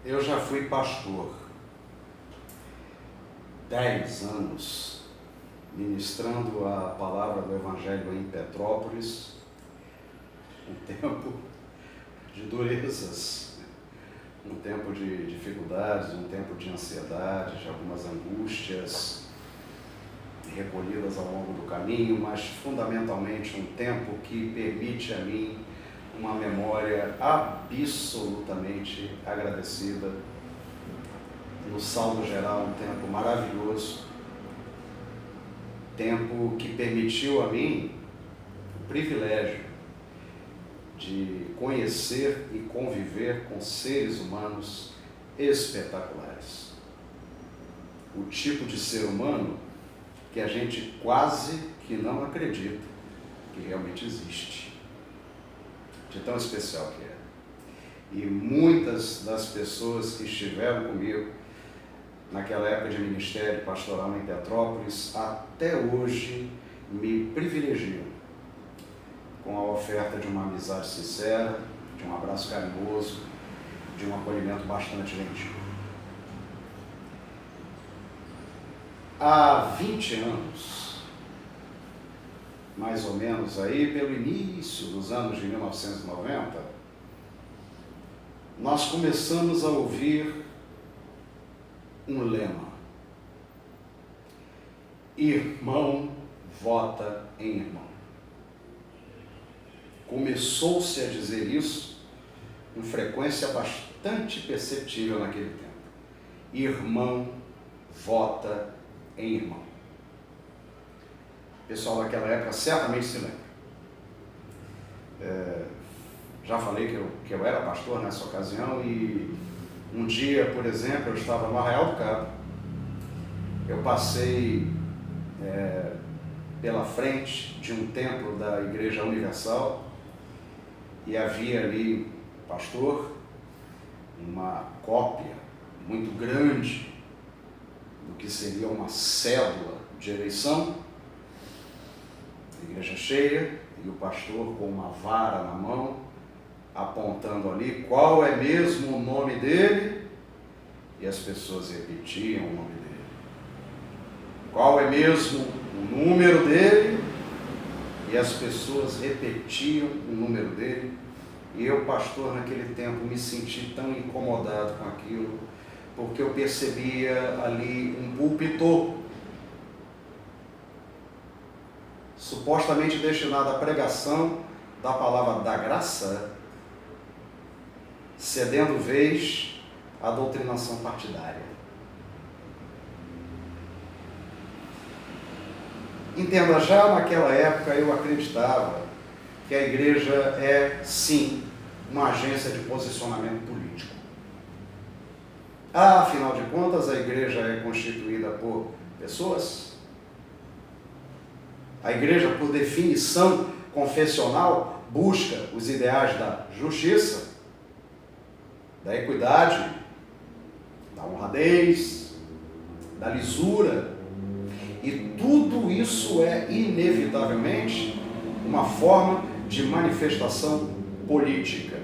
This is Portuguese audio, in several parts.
Eu já fui pastor, 10 anos, ministrando a palavra do Evangelho em Petrópolis, um tempo de durezas, um tempo de dificuldades, um tempo de ansiedade, de algumas angústias recolhidas ao longo do caminho, mas fundamentalmente um tempo que permite a mim uma memória absolutamente agradecida. No saldo geral, um tempo maravilhoso, tempo que permitiu a mim o privilégio de conhecer e conviver com seres humanos espetaculares. O tipo de ser humano que a gente quase que não acredita que realmente existe, de tão especial que é. E muitas das pessoas que estiveram comigo naquela época de ministério pastoral em Petrópolis, até hoje me privilegiam com a oferta de uma amizade sincera, de um abraço carinhoso, de um acolhimento bastante gentil. Há 20 anos, mais ou menos aí, pelo início dos anos de 1990, nós começamos a ouvir um lema: irmão vota em irmão. Começou-se a dizer isso com frequência bastante perceptível naquele tempo. Irmão vota em irmão. O pessoal daquela época certamente se lembra. Já falei que eu era pastor nessa ocasião e um dia, por exemplo, eu estava no Arraial do Cabo. Eu passei pela frente de um templo da Igreja Universal e havia ali, pastor, uma cópia muito grande do que seria uma cédula de eleição, igreja cheia, e o pastor com uma vara na mão, apontando ali qual é mesmo o nome dele, e as pessoas repetiam o nome dele. Qual é mesmo o número dele, e as pessoas repetiam o número dele, e eu, pastor, naquele tempo, me senti tão incomodado com aquilo, porque eu percebia ali um púlpito supostamente destinado à pregação da palavra da graça, cedendo vez à doutrinação partidária. Entenda, já naquela época eu acreditava que a igreja é, sim, uma agência de posicionamento político. Afinal de contas, a igreja é constituída por pessoas. A igreja, por definição confessional, busca os ideais da justiça, da equidade, da honradez, da lisura. E tudo isso é, inevitavelmente, uma forma de manifestação política.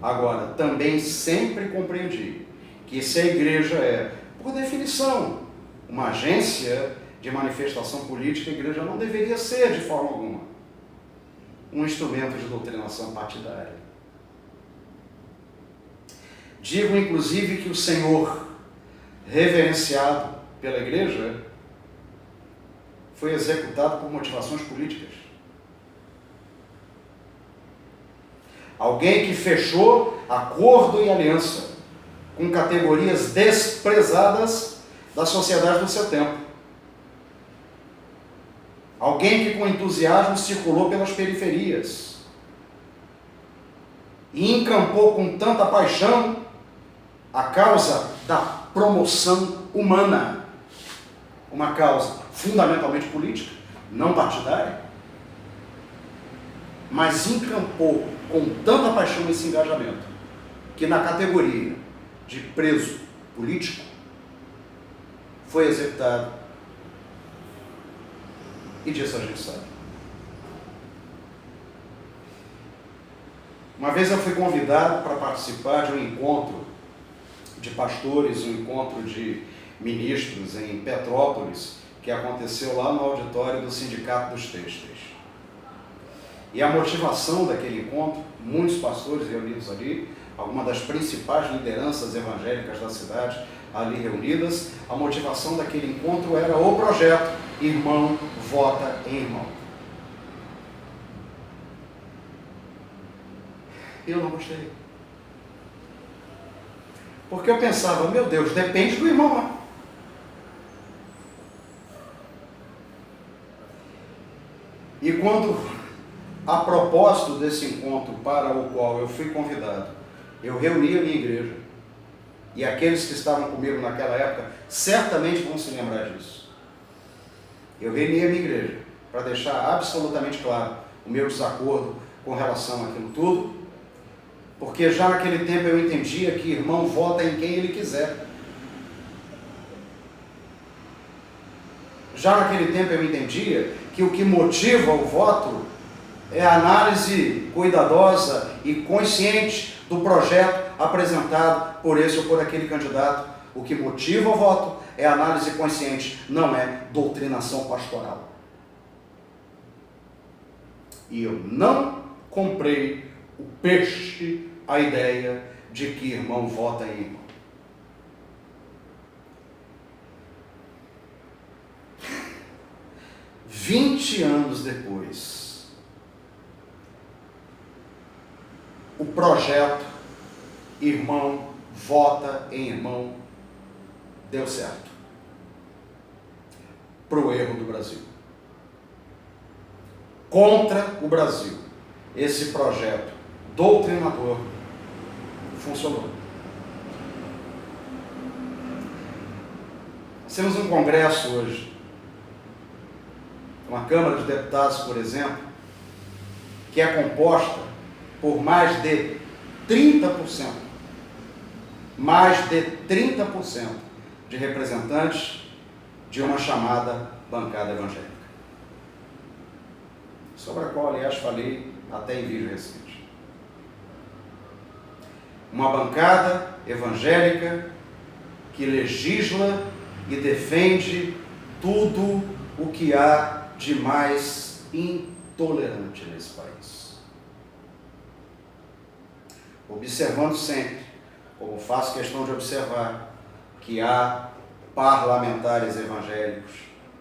Agora, também sempre compreendi que se a igreja é, por definição, uma agência de manifestação política, a igreja não deveria ser, de forma alguma, um instrumento de doutrinação partidária. Digo, inclusive, que o Senhor, reverenciado pela igreja, foi executado por motivações políticas. Alguém que fechou acordo e aliança com categorias desprezadas da sociedade do seu tempo. Alguém que com entusiasmo circulou pelas periferias e encampou com tanta paixão a causa da promoção humana, uma causa fundamentalmente política, não partidária, mas encampou com tanta paixão esse engajamento, que na categoria de preso político foi executado, e disso a gente sabe. Uma vez eu fui convidado para participar de um encontro de pastores, um encontro de ministros em Petrópolis, que aconteceu lá no auditório do Sindicato dos Têxteis. E a motivação daquele encontro, muitos pastores reunidos ali, algumas das principais lideranças evangélicas da cidade ali reunidas, a motivação daquele encontro era o projeto Irmão Vota em Irmão. Eu não gostei. Porque eu pensava, meu Deus, depende do irmão lá. E quando, a propósito desse encontro para o qual eu fui convidado, eu reuni a minha igreja, e aqueles que estavam comigo naquela época certamente vão se lembrar disso. Eu reuni a minha igreja para deixar absolutamente claro o meu desacordo com relação àquilo tudo, porque já naquele tempo eu entendia que irmão vota em quem ele quiser. Já naquele tempo eu entendia que o que motiva o voto é a análise cuidadosa e consciente do projeto apresentado por esse ou por aquele candidato. O que motiva o voto é a análise consciente, não é doutrinação pastoral. E eu não comprei o peixe, a ideia de que irmão vota em irmão. Vinte anos depois, o projeto Irmão Vota em Irmão deu certo para o erro do Brasil. Contra o Brasil, esse projeto doutrinador funcionou. Nós temos um congresso hoje, uma Câmara de Deputados, por exemplo, que é composta por mais de 30%, de representantes de uma chamada bancada evangélica, sobre a qual, aliás, falei até em vídeo recente. Uma bancada evangélica que legisla e defende tudo o que há de mais intolerante nesse país. Observando sempre, como faço questão de observar, que há parlamentares evangélicos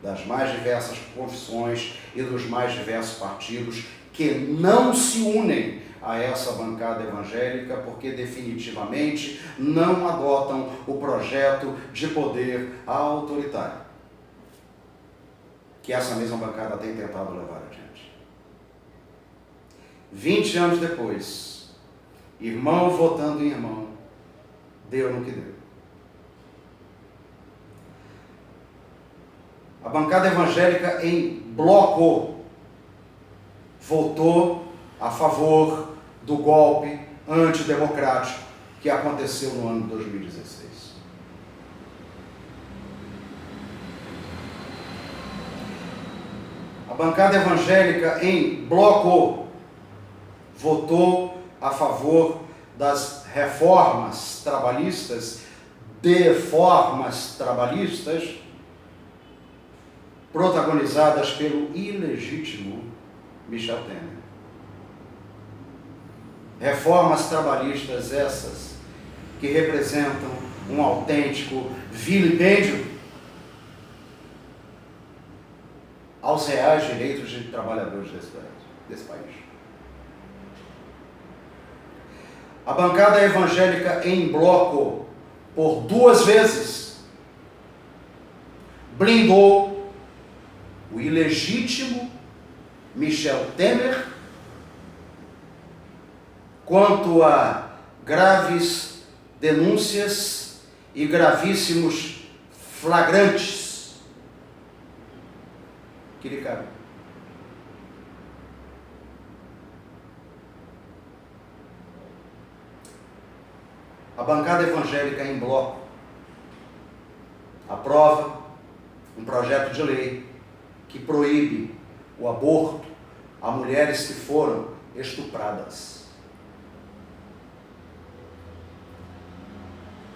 das mais diversas confissões e dos mais diversos partidos que não se unem a essa bancada evangélica porque definitivamente não adotam o projeto de poder autoritário que essa mesma bancada tem tentado levar adiante. 20 anos depois, irmão votando em irmão, deu no que deu. A bancada evangélica em bloco votou a favor do golpe antidemocrático que aconteceu no ano de 2016. A bancada evangélica em bloco votou a favor das reformas trabalhistas, protagonizadas pelo ilegítimo Michel Temer. Reformas trabalhistas essas que representam um autêntico vilipêndio aos reais direitos de trabalhadores desse país. A bancada evangélica em bloco, por 2 vezes, blindou o ilegítimo Michel Temer quanto a graves denúncias e gravíssimos flagrantes que lhe cabem. A bancada evangélica em bloco aprova um projeto de lei que proíbe o aborto a mulheres que foram estupradas.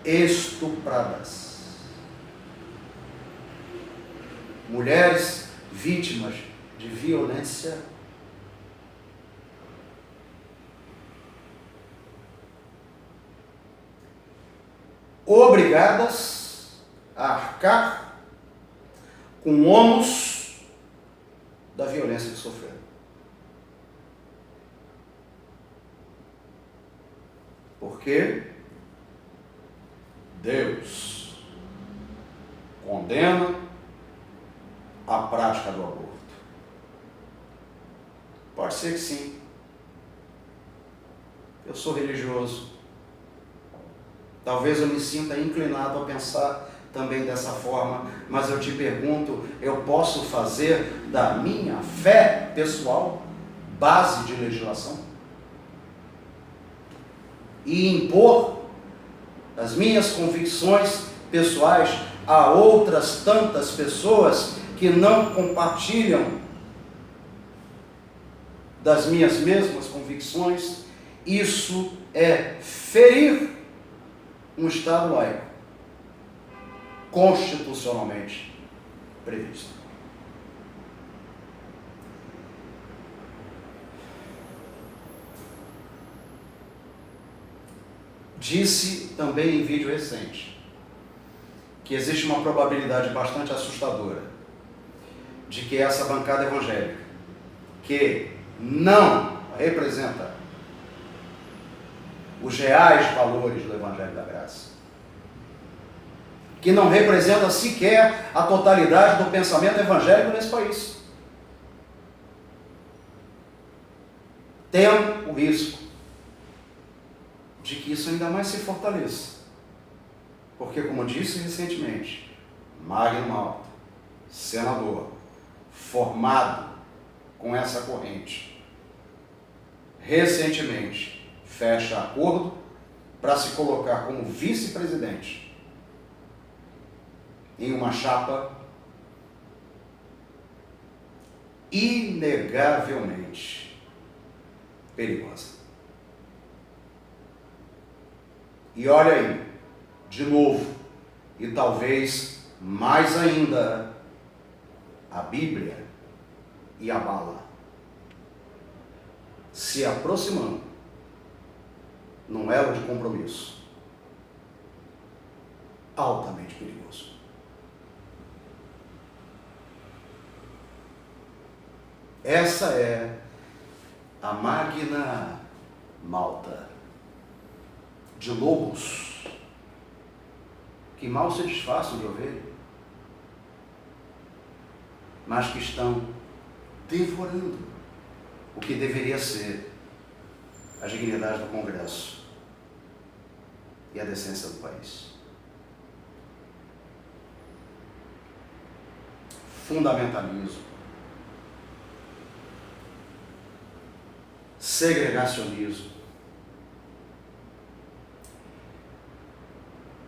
estupradas. Mulheres vítimas de violência obrigadas a arcar com o ônus da violência que sofreram. Porque Deus condena a prática do aborto. Pode ser que sim. Eu sou religioso. Talvez eu me sinta inclinado a pensar também dessa forma, mas eu te pergunto, eu posso fazer da minha fé pessoal base de legislação? E impor as minhas convicções pessoais a outras tantas pessoas que não compartilham das minhas mesmas convicções? Isso é ferir um Estado laico, constitucionalmente previsto. Disse também em vídeo recente que existe uma probabilidade bastante assustadora de que essa bancada evangélica, que não representa os reais valores do Evangelho da Graça, que não representa sequer a totalidade do pensamento evangélico nesse país, tem o risco de que isso ainda mais se fortaleça. Porque, como eu disse recentemente, Magno Malta, senador, formado com essa corrente, recentemente fecha acordo para se colocar como vice-presidente em uma chapa inegavelmente perigosa. E olha aí, de novo, e talvez mais ainda, a Bíblia e a bala se aproximando num elo de compromisso altamente perigoso. Essa é a Magna Malta de lobos que mal se disfarçam de ovelha, mas que estão devorando o que deveria ser a dignidade do Congresso e a decência do país. Fundamentalismo, segregacionismo,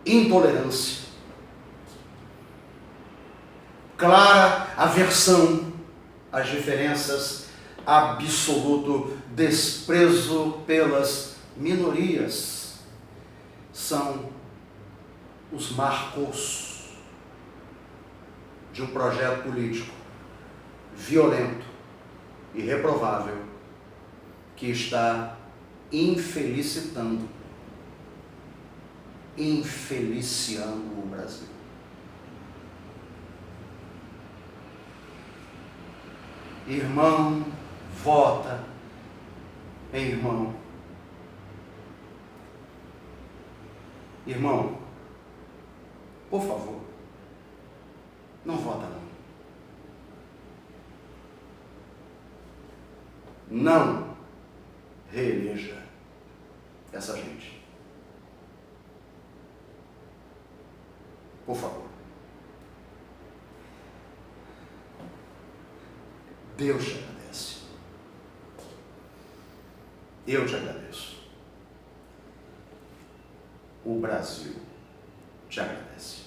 intolerância, clara aversão às diferenças, absoluto desprezo pelas minorias, são os marcos de um projeto político violento e reprovável que está infelicitando, infeliciando o Brasil. Irmão, vota em irmão. Irmão, por favor, não vota não. Não reeleja essa gente. Por favor. Deus te agradece. Eu te agradeço. O Brasil te agradece.